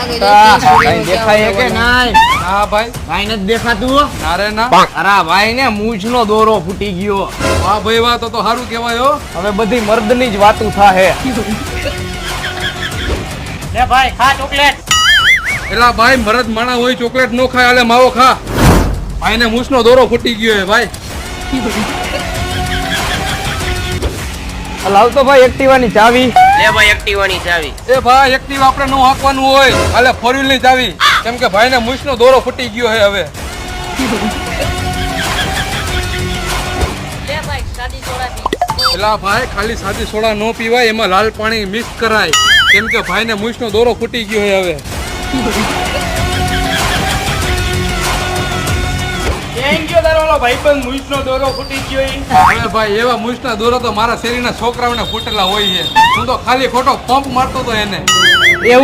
દેખાય કે નાય? હા ભાઈ. ભાઈ નથી દેખાતું? ના રે ના. અરે ભાઈ ને મૂછનો દોરો ફૂટી ગયો. વાહ ભાઈ વાહ, તો સારું કહેવાય હો. હવે બધી મર્દની જ વાતું થાહે. લે ભાઈ ખા ચોકલેટ. એલા ભાઈ, મરદ માણા હોય ચોકલેટ નો ખાય, આલે માવો ખા. ભાઈને મૂછનો દોરો ફૂટી ગયો હે ભાઈ. લાવ તો ભાઈ એક્ટિવાની ચાવી. લે ભાઈ એક્ટિવાની ચાવી. એ ભાઈ, એક્ટિવ આપણે નો હાંકવાનું હોય, આલે ફોર વ્હીલ ની ચાવી. કેમ કે ભાઈને મૂછનો દોરો ફૂટી ગયો હે હવે. લે ભાઈ સાદી સોડા પી. એલા ભાઈ, ખાલી સાદી સોડા નો પીવાય, એમાં લાલ પાણી મિક્સ કરાય. કેમ કે ભાઈને મૂછનો દોરો ફૂટી ગયો હે હવે. ભાઈબંધ મૂછનો દોરો ફૂટી ગયો. હવે ભાઈ, એવા મૂછના દોરો તો મારા શેરીના છોકરાઓને ફૂટેલા હોય છે. હું તો ખાલી ખોટો પંપ મારતો તો એને. એવું